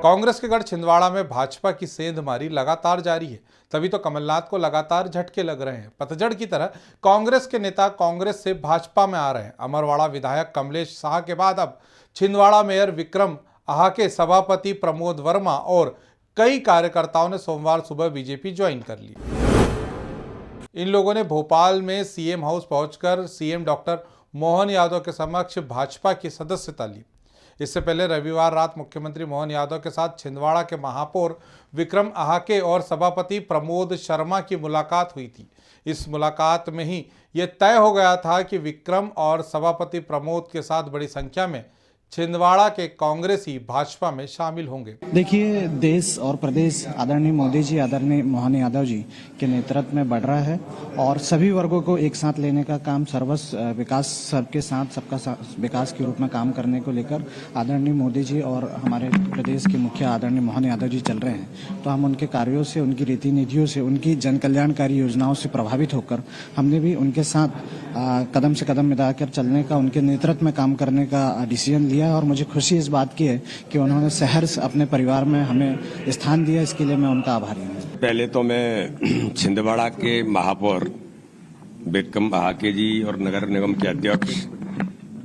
कांग्रेस के गढ़ छिंदवाड़ा में भाजपा की सेंधमारी लगातार जारी है। तभी तो कमलनाथ को लगातार झटके लग रहे हैं। पतझड़ की तरह कांग्रेस के नेता कांग्रेस से भाजपा में आ रहे हैं। अमरवाड़ा विधायक कमलेश शाह के बाद अब छिंदवाड़ा मेयर विक्रम आहाके, सभापति प्रमोद वर्मा और कई कार्यकर्ताओं ने सोमवार सुबह बीजेपी ज्वाइन कर ली। इन लोगों ने भोपाल में सीएम हाउस पहुंचकर सीएम डॉक्टर मोहन यादव के समक्ष भाजपा की सदस्यता ली। इससे पहले रविवार रात मुख्यमंत्री मोहन यादव के साथ छिंदवाड़ा के महापौर विक्रम आहाके और सभापति प्रमोद शर्मा की मुलाकात हुई थी। इस मुलाकात में ही ये तय हो गया था कि विक्रम और सभापति प्रमोद के साथ बड़ी संख्या में छिंदवाड़ा के कांग्रेसी भाजपा में शामिल होंगे। देखिए, देश और प्रदेश आदरणीय मोदी जी, आदरणीय मोहन यादव जी के नेतृत्व में बढ़ रहा है और सभी वर्गों को एक साथ लेने का काम, सर्वस्व विकास सबके साथ सबका विकास के रूप में काम करने को लेकर आदरणीय मोदी जी और हमारे प्रदेश के मुखिया आदरणीय मोहन यादव जी चल रहे हैं। तो हम उनके कार्यों से, उनकी रीति नीतियों से, उनकी जन कल्याणकारी योजनाओं से प्रभावित होकर हमने भी उनके साथ कदम से कदम मिलाकर चलने का, उनके नेतृत्व में काम करने का डिसीजन लिया और मुझे खुशी इस बात की है कि उन्होंने शहर से अपने परिवार में हमें स्थान दिया। इसके लिए मैं उनका आभारी हूँ। पहले तो मैं छिंदवाड़ा के महापौर विक्रम आहाके जी और नगर निगम के अध्यक्ष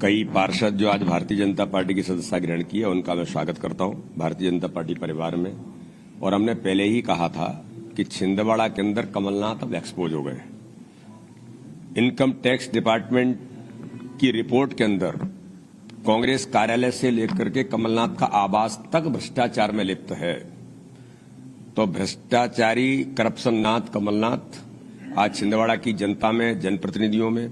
कई पार्षद जो आज भारतीय जनता पार्टी की सदस्यता ग्रहण की है, उनका मैं स्वागत करता हूं भारतीय जनता पार्टी परिवार में। और हमने पहले ही कहा था कि छिंदवाड़ा के अंदर कमलनाथ अब एक्सपोज हो गए। इनकम टैक्स डिपार्टमेंट की रिपोर्ट के अंदर कांग्रेस कार्यालय से लेकर के कमलनाथ का आवास तक भ्रष्टाचार में लिप्त है। तो भ्रष्टाचारी करप्शन नाथ कमलनाथ आज छिंदवाड़ा की जनता में, जनप्रतिनिधियों में,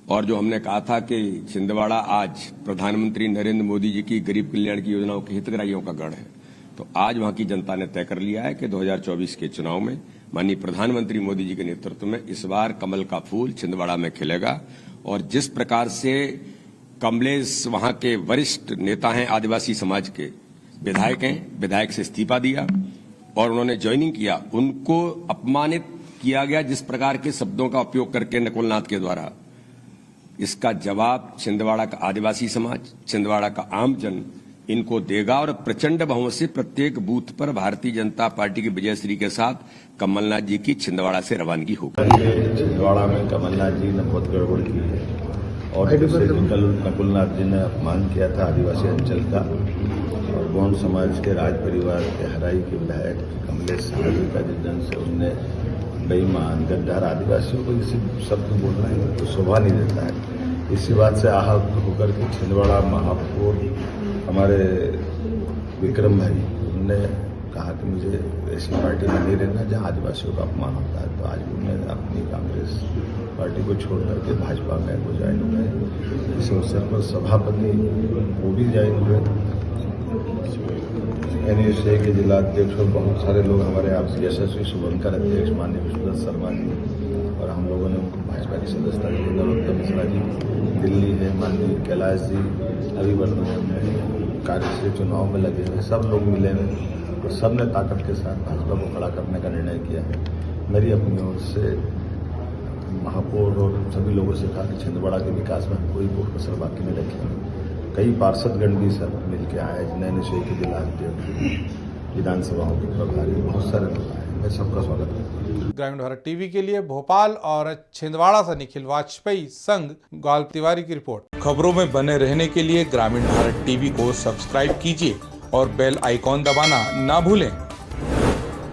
और जो हमने कहा था कि छिंदवाड़ा आज प्रधानमंत्री नरेंद्र मोदी जी की गरीब कल्याण की योजनाओं के हितग्राहियों का गढ़ है, तो आज वहां की जनता ने तय कर लिया है कि 2024 के चुनाव में माननीय प्रधानमंत्री मोदी जी के नेतृत्व में इस बार कमल का फूल छिंदवाड़ा में खिलेगा। और जिस प्रकार से कमलेश वहां के वरिष्ठ नेता हैं, आदिवासी समाज के विधायक हैं, विधायक से इस्तीफा दिया और उन्होंने ज्वाइनिंग किया, उनको अपमानित किया गया जिस प्रकार के शब्दों का उपयोग करके नकुलनाथ के द्वारा, इसका जवाब छिंदवाड़ा का आदिवासी समाज, छिंदवाड़ा का आमजन इनको देगा और प्रचंड बहुमत से प्रत्येक बूथ पर भारतीय जनता पार्टी की विजयश्री के साथ कमलनाथ जी की छिंदवाड़ा से रवानगी होगी। छिंदवाड़ा में कमलनाथ जी ने बहुत गड़बड़ की है और जैसे नकुलनाथ जी ने अपमान किया था आदिवासी अंचल का, और गौंड समाज के राज परिवार के हराई के विधायक कमलेश शाह जी का जिस ढंग से उनने बेईमान गद्दार आदिवासियों को इसी शब्द बोल रहे हैं तो शोभा नहीं देता है। इसी बात से आहत होकर के छिंदवाड़ा महापौर हमारे विक्रम भाई, उनने कहा कि मुझे ऐसी पार्टी में नहीं रहना जहां आदिवासियों का अपमान होता है। तो आज उन्होंने अपनी कांग्रेस पार्टी को छोड़ करके भाजपा में वो ज्वाइन हो गए। इस अवसर पर सभापति वो भी ज्वाइन हुए, एनएसए के जिला अध्यक्ष और बहुत सारे लोग हमारे आप यशस्वी शुभंकर अध्यक्ष माननीय विश्वनाथ शर्मा जी, और हम लोगों ने उनको भाजपा की सदस्यता दी। नरोत्तम मिश्रा जी दिल्ली है, माननीय कैलाश जी अभी वर्तमान में कार्यश्री चुनाव में लगे हुए, सब लोग मिले हैं और सब ने ताकत के साथ भाजपा को खड़ा करने का निर्णय किया है। मेरी अपनी ओर से महापौर और सभी लोगों से कहा कि छिंदवाड़ा के विकास में कोई कसर बाकी नहीं रखेंगे। कई पार्षदगण भी सब मिलकर आए, नैनेश्वर के जिला अध्यक्ष, विधानसभाओं के प्रभारी, बहुत सारे लोग आए। मैं सबका स्वागत करता हूँ। ग्रामीण भारत टीवी के लिए भोपाल और छिंदवाड़ा से निखिल वाजपेयी संघ गोपाल तिवारी की रिपोर्ट। खबरों में बने रहने के लिए ग्रामीण भारत टीवी को सब्सक्राइब कीजिए और बेल आइकॉन दबाना ना भूलें।